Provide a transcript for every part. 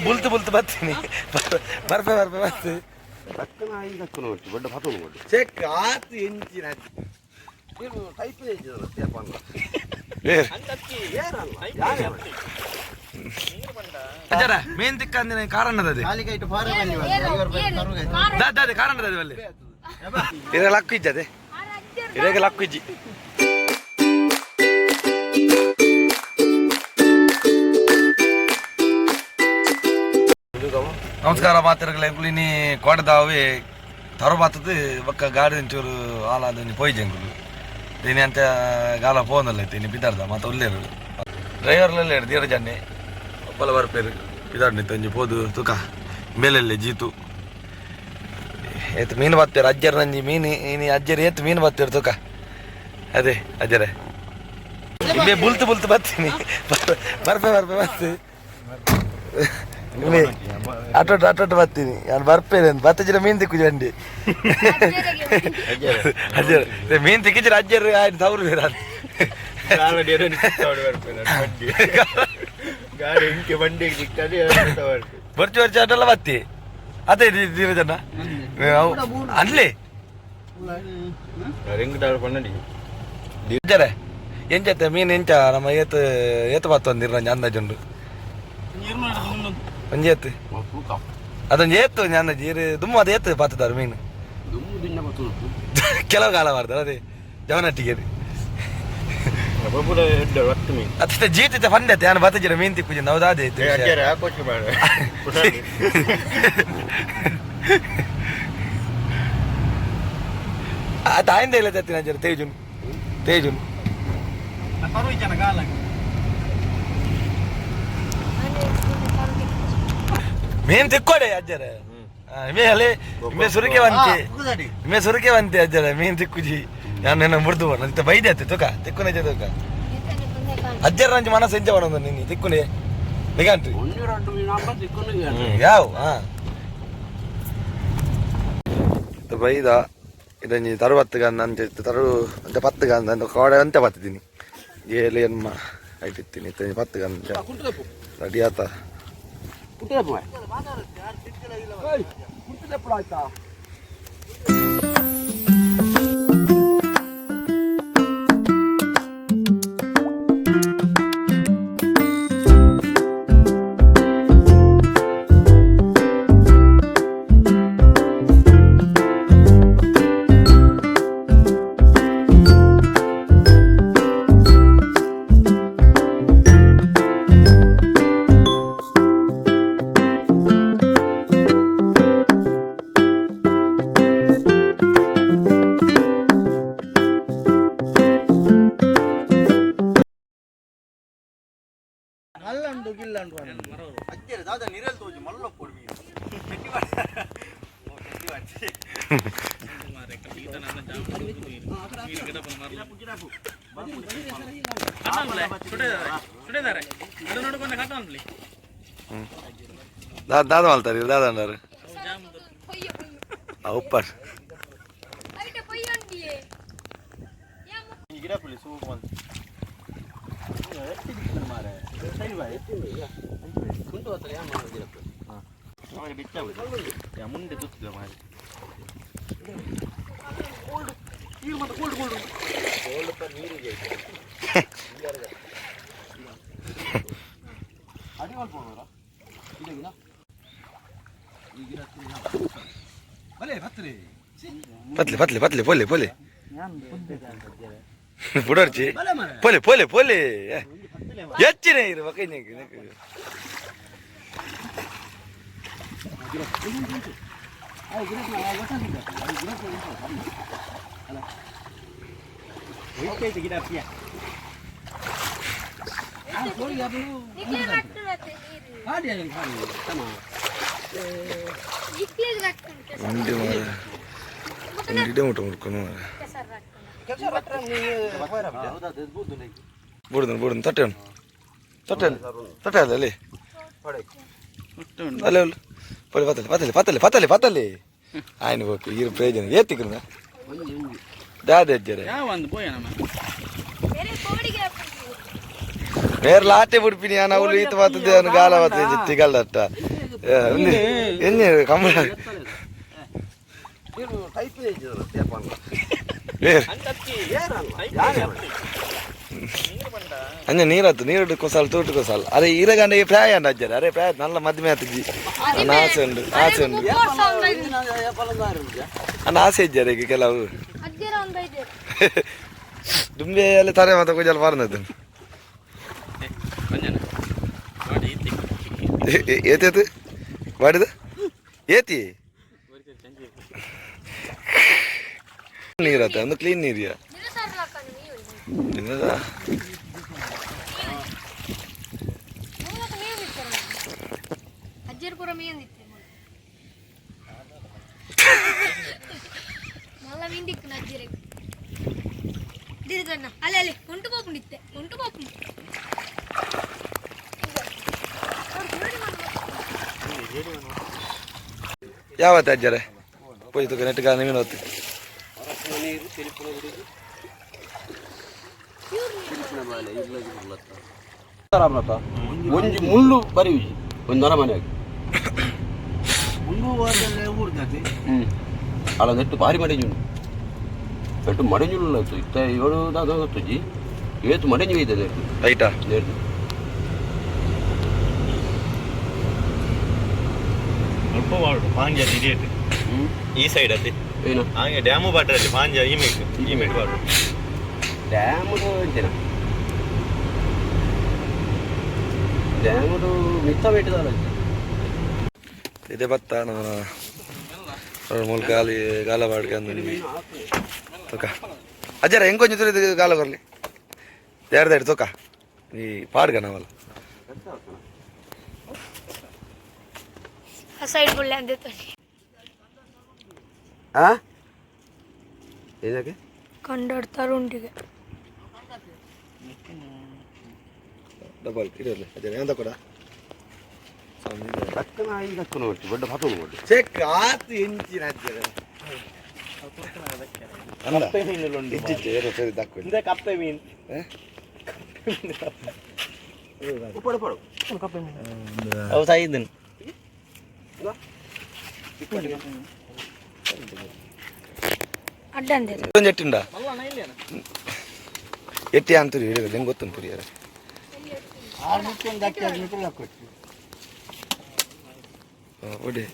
ಬುಲ್ತು ಬುಲ್ತು ಬರ್ತೀನಿ ಬರ್ಪೆ ಬರ್ಪೆ ಬರ್ತೀನಿ ದಕ್ಕನ ಐದಕ್ಕೂ ನೋಡಿ ದೊಡ್ಡ ಪತೋನು ನೋಡಿ ಚೆಕ್ ಆತು ಎಂಚಿನ ಟೈಪ್ ತೇಪಾನ ಅಜ್ಜರ ಮೇನ್ ದಿಕ್ಕ ಅಂದಿನ ಕಾರಣದ ಕಾರಣದ ಅಲ್ಲಿ ಇರ ಲಕ್ಕು ಇಜ್ಜದೆ ಇರಾಗ ಲಕ್ಕು ಇಜ್ಜಿ ನಮಸ್ಕಾರ ಮಾತಿರಗಲ ಎಂಕುಲಿನಿ ಕೋಟದಾವೆ ತರಬಾತದು ಒಕ್ಕ ಗಾಡಿ ಒಂಚೂರು ಹಾಲಾದ ಪೋಯ್ಜೆ ಎಂಕುಲು దీని అంత గాల పోందలు అయితే నీ బిద్దార్దా మా తొల్లేరు డ్రైవర్లో లేడు ధీరజాన్ని ఒప్పల వారి పేరు బిదాడిని తంజి పోదు తుక మేలెళ్ళే జీతు ಏತ್ ಮೀನು ಬರ್ತೇರು ಅಜ್ಜರ್ ನಂಜಿ ಮೀನು ಅಜ್ಜರ್ ಏತ್ ಮೀನು ಬರ್ತೇರು ತುಕ ಅದೇ ಅಜ್ಜರೇ ನಿಮ್ಮೆ ಬುಲ್ತು ಬುಲ್ತು ಬರ್ತೀನಿ ಬರ್ಪೆ ಬರ್ಪೆ ಬರ್ತೀನಿ ಅಟೋಟ್ ಬರ್ತೀನಿ ನಾನು ಬರ್ಪೇನೆ ಬತ್ತಜಿರ ಮೀನು ತಿಕ್ಕುಜಿ ಅಂಡಿ ಅಜ್ಜರ್ ಮೀನು ತಿಕ್ಕಿದ್ರೆ ಅಜ್ಜರ್ ಆಯ್ತು ತವರು ಬೇರೆ ಬರ್ಚಿ ಬರ್ಚಿ ಅಟೆಲ್ಲ ಬತ್ತಿ ಅದೇ ಧೀರಜನ ಅನ್ಲಿ ಅಜ್ಜರೇ ಎಂಚತ್ತೆ ಮೀನು ಎಂಚ ನಮ್ಮ ಏತು ಬತ್ತೊಂದಿರ ನಂಜಿ ಅಂದಾಜುಂಡು ಒಂಜಿ ಏತ್ತು ಅದೊಂದು ಏತ್ತು ನನ್ನ ಜೀರು ದುಮ್ಮು ಅದು ಏತ್ತು ಪಾತಿದ್ದಾರೆ ಮೀನು ಕೆಲವು ಕಾಲ ಮಾಡ್ತಾರೆ ಅದೇ ಜವನಟ್ಟಿಗೆ ಅತ್ತ ಜೀತ ಫಂಡೆ ನಾನು ಬತ್ತಜಿರ ಮೀನು ತಿಕ್ಕುಜಿ ನಾವು ಅದೇ ಆತ ಆಯ್ದ ಇಲ್ಲ ತತ್ತಿ ನಜರ ತೇಜುನ್ ಮೇನ್ ತಿಕ್ಕೋಡೆ ಅಜ್ಜರ ಮೇ ಸುರಕೆ ಬಂತೆ ಅಜ್ಜರ ಮೀನ್ ತಿಕ್ಕುಜಿ ನಾನು ಮುರಿದು ನಂತ ಬೈದೆ ಅತ್ತೆ ತುಕ ತಿಕ್ಕುನೆ ತುಕ ಅಜ್ಜರ ನಂಜಿ ಮನಸ್ಸು ಎಂಜ ಮಾಡೋದು ನೀನು ತಿಕ್ಕುನೆ ನಿಗಂಟ್ರಿ ಯಾವ ಬೈದ ಇದೊಂದು ತರುವತ್ತುಗ ನಂಜ ತರು ಅಂತ ಪತ್ತುಗ ಅಂತ ಕೋಡೆ ಅಂತ ಬತ್ತಿದ್ದೀನಿ ಏಲಿ ಅಮ್ಮ ಆಯ್ತಿತ್ತೀನಿ ಪತ್ತುಗ ಅಂತ ರೆಡಿ ಆತ ದಾದ ಮಾಡ್ತಾರೆ ದಾದ ಅన్నారు ಉಪ್ಪಾರ್ ಮುಂದೆ ತುತ್ತಿಲ್ಲ ಮಾರಿ ಪತ್ಲೆ ಪತ್ಲೆ ಪೊಲೆ ಪೊಲೆ ಪುಡರ್ಚಿ ಪೊಲೆ ಪೊಲೆ ಪೊಲೆ ಹೆಚ್ಚಿನೇ ಇರು ಕೈ ಬುಡ್ದು ತಟ್ಟೆ ತಟ್ಟೆ ತಟ್ಟೆ ಅಲ್ಲಿ ಅಲ್ಲೇ ಪೊಲೆ ಪತ್ತಲೆ ಪತ್ತಲೆ ಪತ್ತಲೆ ಪತ್ತಲೆ ಪತ್ತಲೆ ఆయన ఓకే ఈ ప్రయోజనం ఏ తిక్కున్నా దాదే అజ్జరే ಬೇರೆ ಲಾಟೆ ಬಿಡ್ಪಿನಿ ನಾವು ಈತ ಬರ್ತದೆ ಅವನು ಗಾಲ ಬರ್ತದೆ ಚಿತ್ತಿಗಲ್ದಟ್ಟ ಎಣ್ಣೆ ಕಂಬಳ ಟೈಪ್ ಇದ್ದಲ್ಲ ತೇಪಾನ ಅಂಜ ನೀರತ್ತು ನೀರು ಕೊಸಾಲ್ ತೂಟು ಕೊಸಾಲ್ ಅದೇ ಇರಗಂಡ ಪ್ರಾಯ ಅಂಡ ಅಜ್ಜರ ಅರೆ ಪ್ರಾಯ ನಲ್ಲ ಮದ್ಮೆ ಆತಜ್ಜಿ ಆಸೆ ಉಂಡು ಆಸೆ ಉಂಡು ಅನ್ನ ಆಸೆ ಇಜ್ಜಾರ ಈಗ ಕೆಲವು ದುಂಬೆ ಎಲ್ಲ ತಾರೆ ಮಾತ ಕೊಜಲ್ ಪಾರ್ನದ್ದು ಏತೇತು ಮಾಡಿದ ಏತಿ ನೀರತ್ತ ಒಂದು ಕ್ಲೀನ್ ನೀರಿಯಾ ಯಾವತ್ತ ಅಜ್ಜರೆ ಪೋಯ್ತು ನೆಟ್ಗ ನೀನು ಹೊತ್ತು ಒಂಜಿ ಮುಳ್ಳು ಬರಿ ಒಂದು ನರ ಮನೆಯಾಗಿ ಅಲ್ಲ ನೆಟ್ಟು ಭಾರಿ ಮಡೆಂಜು ನೆಟ್ಟು ಮಡೆಂಜುಲ್ಲ ಇತ್ತ ಏಳು ಗೊತ್ತಜ್ಜಿ ಏತು ಮಡೆಂಜು ಇದೆ ನೆಟ್ಟು ರೈಟಾ ನೆಟ್ಟು ಸ್ವಲ್ಪ ವಾರ್ಡ್ ಪಾಂಜ ಇಡಿಯಟ್ ಈ ಸೈಡ್ ಅಲ್ಲಿ ಏನು ಹಾಗೆ ಡ್ಯಾಮು ಬಾಟ್ರಲ್ಲಿ ಪಾಂಜ ಇಮೇಟ್ ವಾರ್ಡ್ ಡ್ಯಾಮುದು ಎಂತೇನ ಡ್ಯಾಮುದು ಮಿತ್ತ ಬೇಟದಲ್ಲ ಇದೆ ಬತ್ತ ನಮ್ಮ ಮೂಲ ಗಾಲಿ ಗಾಲ ಬಾಡ್ಕೊಂಡು ತೂಕ ಅಜ್ಜರ ಹೆಂಗೊಂದು ತುರಿದು ಗಾಲ ಬರಲಿ ಯಾರ್ದಾಡಿ ತೂಕ ಈ ಪಾಡ್ಗ ನಾವಲ್ಲ ಸೈಡ್ ಬುಳ್ಳೆ ಅಂದಿತ್ತು ಆ ಏನಕ್ಕೆ ಕಂಡಾಡ್ತಾರು ಉಂಟಿಗೆ ಡಬಲ್ ಇರಲಿ ಅಜ್ಜರ ಎಂತ ಕೊಡ ದಕ್ಕನ ಐದು ದಕ್ಕನ ಒಟ್ಟು ದೊಡ್ಡ ಪಾತೋನು ಒಟ್ಟು ಚೆಕ್ ಆತು ಎಂಚಿನ ಅಜ್ಜರ ಸರಿ ದಕ್ಕ ಕಪ್ಪೆ ಮೀನ್ ಪಡು ಪಡು ಅವು ಸಾಯಿದ್ದನು ಅಡ್ಡ ಅಂದಿಲ್ಲ ಒಂದು ಎಟ್ಟಿಂಡ ಎಟ್ಟಿ ಅಂತೂ ಹೇಳಿದ್ರೆ ಹೆಂಗೆ ಗೊತ್ತುಂಟು ಪುರಿಯಾರ ಒಡಿ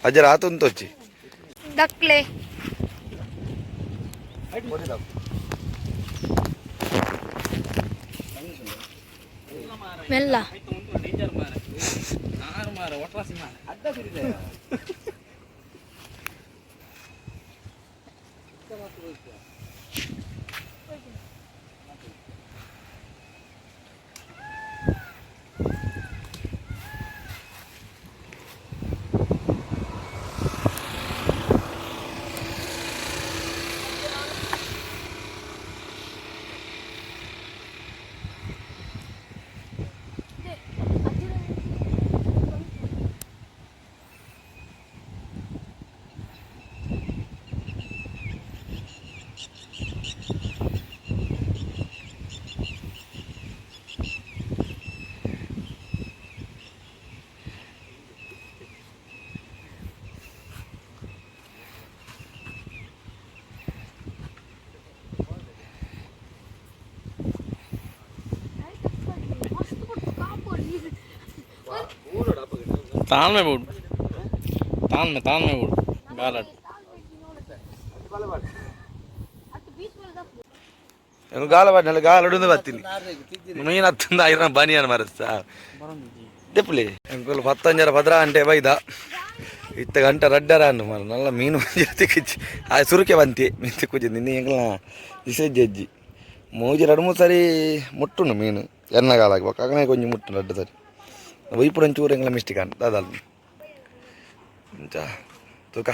ಅಜ್ಜರ ಆತು ಅಂತ వచ్చి ದಕ್ಲೆ ಮೆಲ್ಲ तान में बोल तान में बोल गालट ಗಾಲ ಬಾಡ್ನಲ್ಲ ಗಾಲ ಹೊಡಿದು ಬರ್ತೀನಿ ಮೀನು ಹತ್ತಿಂದ ಐರನ್ ಬನಿಯನ್ ಮರಸ್ತಾ ದೆಪ್ಪಲಿ ಎಂಕುಲು 15 ಭದ್ರ ಗಂಟೆ ಬೈದ ಇತ್ತ ಗಂಟೆ ರಡ್ಡರ ಅನ್ನು ಮರ ನಲ್ಲ ಮೀನು ತಿಕ್ಕಿಚ್ಚಿ ಆ ಸುರುಕೆ ಬಂತಿ ಮೀನು ತಿಕ್ಕುಚ್ಚಿ ನಿನ್ನೆ ಎಂಕಲ ದಿಸಜ್ಜಿ ಅಜ್ಜಿ ಮೂಜಿ 2-3 ಸರಿ ಮುಟ್ಟುಂಡು ಮೀನು ಎನ್ನಗಾಲಾಗಿ ಅಗನೇ ಕೊಂಚ ಮುಟ್ಟುಂಡು 2 ಸರಿ ఇప్పుడు ಒಂಚೂರು ಎಂಗ್ಲ ಮಿಸ್ಟೇಕ್ ಅಂತ ಅದಲ್ಲ ಇಂಚ ತೂಕ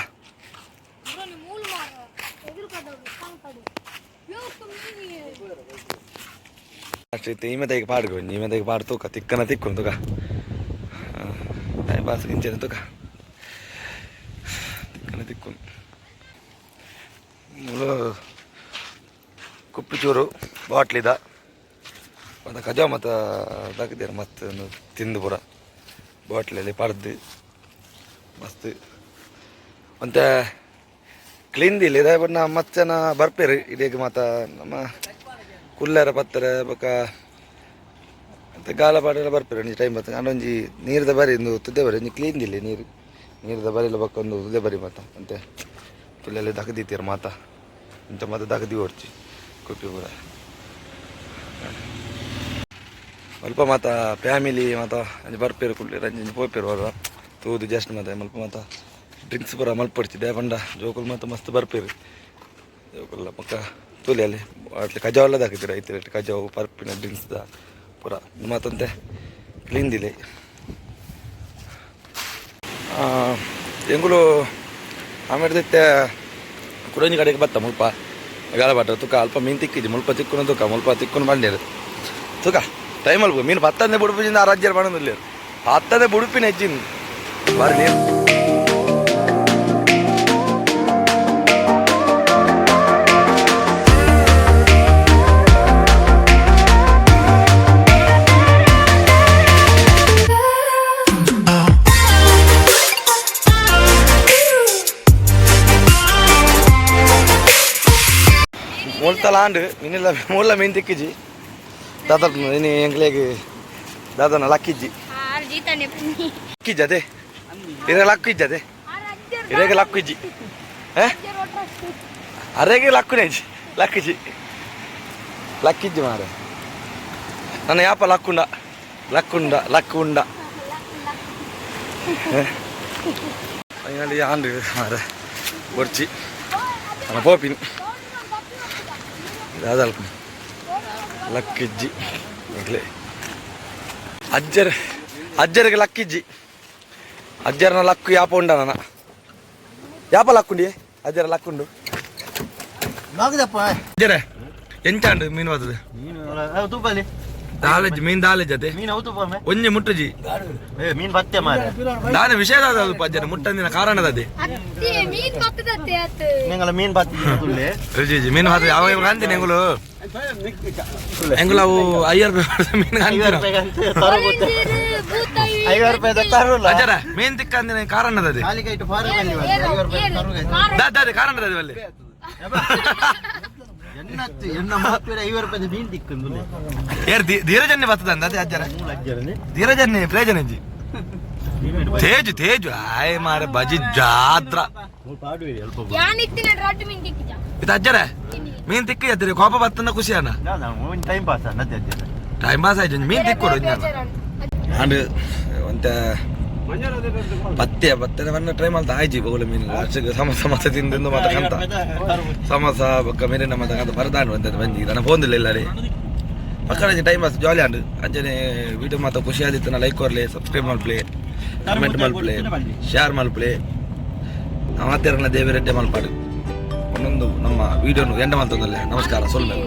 ಅಷ್ಟೇ ಈಮೆ ತೆಗೆ ಪಾಡ್ಗೋ ಈಮೆ ತೆಗೆ ಪಾಡು ತೂಕ ತಿಕ್ಕನ ತಿಕ್ಕೊಂಡು ತೂಕ ಟೈಮ್ ಪಾಸ್ ಇಂಚನೆ ತೂಕ ತಿಕ್ಕನ ತಿಕ್ಕೊಂಡು ಕುಪ್ಪಿಚೂರು ಬಾಟ್ಲಿದ ಮತ್ತು ಕಜಾವ ಮತ್ತು ದಕ್ಕಿದ್ದೇನೆ ಮತ್ತು ಒಂದು ತಿಂದು ಪೂರ ಬಾಟ್ಲಲ್ಲಿ ಪಡ್ದು ಮಸ್ತ್ ಮತ್ತು ಕ್ಲೀನ್ದಿಲ್ಲ ಇದೆ ಬಟ್ ನಾ ಮತ್ತೆ ಜನ ಬರ್ಪೇರು ಇಡೀಗ ಮತ್ತು ನಮ್ಮ ಕುಲ್ಲರ ಪತ್ತರ ಬೊಕ್ಕ ಮತ್ತು ಗಾಲ ಪಾಡೆಲ್ಲ ಬರ್ಪೇರು ಒಂಜಿ ಟೈಮ್ ಬರ್ತದೆ ನಾನೊಂಜಿ ನೀರ್ದ ಬರಿ ಒಂದು ತುದ್ದೆ ಬರಿ ಒಂಜಿ ಕ್ಲೀನ್ದಿಲ್ಲ ನೀರ್ದ ಬರಿಲ್ಲ ಬೊಕ್ಕ ಒಂದು ತುದ್ದೆ ಬರಿ ಮತ್ತು ಅಂತೆ ತುಲ್ಲೆಲ್ಲ ದಗದಿತ್ತೀರ ಮಾತ ಇಂಥ ಮತ್ತೆ ದಗದಿ ಓಡ್ಚಿ ಕುಪ್ಪಿ ಪೂರ ಸ್ವಲ್ಪ ಮಾತ ಫ್ಯಾಮಿಲಿ ಮತ್ತು ಅಂಜಿ ಬರ್ಪೇರು ಕುಳ್ಳಿ ರಂಜಿ ಪೋಪೇರು ಬರುವ ತೂದು ಜಸ್ಟ್ ಮತ್ತೆ ಮಲ್ಪ ಮತ್ತು ಡ್ರಿಂಕ್ಸ್ ಪೂರ ಮಲ್ಪಡ್ತಿದ್ದೆ ಬಂಡ ಜೋಕುಲ್ ಮತ್ತು ಮಸ್ತ್ ಬರ್ಪೇರು ಜೋಕುಲ್ಲ ಪಕ್ಕ ತುಲಿಯಲ್ಲಿ ಅಟ್ಲಿ ಕಜಾವೆಲ್ಲ ಹಾಕಿದ್ದೀರ ಐತಿ ಕಜಾವು ಪರ್ಪಿನ ಡ್ರಿಂಕ್ಸ್ದ ಪೂರ ಮತ್ತಂತೆ ಕ್ಲೀನ್ದಿಲ್ಲ ಎಂಗುಲು ಆಮೇಲೆ ಕುರಂಜಿ ಕಡೆಗೆ ಬತ್ತ ಮುಲ್ಪ ಗಾಳಬಾಟ ತುಕ ಅಲ್ಪ ಮೀನು ತಿಕ್ಕಿದ್ದಿ ಮುಲ್ಪ ತಿಕ್ಕುನ ತುಕ ಮುಲ್ಪ ತಿಕ್ಕುನ ಬಂಡೇರು ತುಕ ಟೈಮ್ ಅಲ್ಪ ಮೀನು ಹತ್ತಂದೆ ಬುಡುಪಿನಿಂದ ಆ ರಾಜ್ಯರು ಮಾಡೋದಿಲ್ಲ ಹತ್ತಂದೆ ಬುಡುಪಿನ ಹೆಚ್ಚಿನ ಬಾರಿ ನೀರು మూలతలాండు నిన్న మూల మీన్ తిక్కిజి దాదా నేను ఎంకలేకి దాదా లక్కిజ్జి లక్కిజ్జి అదే ఇరవై లక్కు ఇజ్జి అదే ఇరవై లక్కు ఇజ్జి అరేకి లక్కునేజి లక్కిజ్జి లక్కిజ్జి మారే నన్ను యాప లక్కుండ లక్కుండ లక్కుండ ఆండు మారే బొర్చి మన పోపిని దాదాపు లక్కిజ్జి ఇట్లే అజ్జరికి లక్కిజ్జి అజ్జరన లక్కు యాప ఉండన యాప లక్కుండి అజ్జర లక్కుండు అజ్జరే ఎంచాండు మీను వస్తుంది ದಾಲೆಜ್ಜಿ ಮೀನ್ ದಾಲೆಜ್ಜಿ ಅದೇ ಒಂಜಿ ಮುಟ್ಟುಜಿ ಮೀನ್ ಬತ್ತೆ ಮಾರೆ ದಾನೆ ವಿಷಯ ಪಜ್ಜನ ಮುಟ್ಟಂದಿನ ಕಾರಣದ ಅದೇ ನಿಂಗಳ ಮೀನ್ ಬತ್ತೆ ತುಳ್ಳೆ ರುಜಿ ಮೀನು ಹಾಕಿ ಅವ ಕಾಂತೀನಿ ಎಂಗುಲು ಎಂಗುಲು ಅವು 5 ರೂಪಾಯಿ ಮೀನು ಕಾಂತೀರ ಅಜ್ಜರ ಮೀನ್ ತಿಕ್ಕಂದಿನ ಕಾರಣದ ಅದೇ ದಾದೆ ಕಾರಣದ ಅದೇ ಅಲ್ಲಿ ಧೀರಜನ್ಯ ಬರ್ತದ ಅದೇ ಅಜ್ಜರ ಧೀರಜನ್ಯ ಪ್ಲೇಜನಜ್ಜಿ ತೇಜು ತೇಜು ಆಯ್ ಮಾರ ಬಜಿ ಜಾತ್ರ ಇದು ಅಜ್ಜರ ಮೀನ್ ತಿಕ್ಕಿ ಅದ್ರಿ ಕೋಪ ಬರ್ತನ ಖುಷಿ ಅಣ್ಣ ಟೈಮ್ ಪಾಸ್ ಆಯ್ತು ಮೀನ್ ತಿಕ್ಕೊಡು ಅಂಡ್ ಒಂತ ಪತ್ತೆ ಟ್ರೈ ಮಾಡ್ತಾ ಆಯ್ಜಿ ಬೋಲ ಮೀನು ಲಾಸ್ಟಿಗೆ ಸಮೋಸ ತಿಂದು ಮತ್ತೆ ಕಂತ ಸಮೋಸ ಬೊಕ್ಕ ಮೀರಿನ ಮತ್ತೆ ಕಂತ ಬರದಾಂಡು ಅಂತ ಬಂದಿ ನನ್ನ ಫೋನ್ದಿಲ್ಲ ಇಲ್ಲ ರೀ ಮಕ್ಕಳಿಗೆ ಟೈಮ್ ಪಾಸ್ ಜಾಲಿ ಆಂಡು ಅಂಚನೆ ವಿಡಿಯೋ ಮಾತ್ರ ಖುಷಿ ಆದಿತ್ತು ನಾ ಲೈಕ್ ಕೊರ್ಲೆ ಸಬ್ಸ್ಕ್ರೈಬ್ ಮಾಡ್ಪ್ಲೆ ಕಮೆಂಟ್ ಮಾಡ್ಪ್ಲೆ ಶೇರ್ ಮಾಡ್ಪ್ಲೆ ಮತ್ತೆ ದೇವರೆಡ್ಡೆ ಮಲ್ಪಾಡು ಒಂದೊಂದು ನಮ್ಮ ವಿಡಿಯೋನು ಎಂಡ ಮಾಡ್ತದಲ್ಲೇ ನಮಸ್ಕಾರ ಸೊಲ್ಮೆ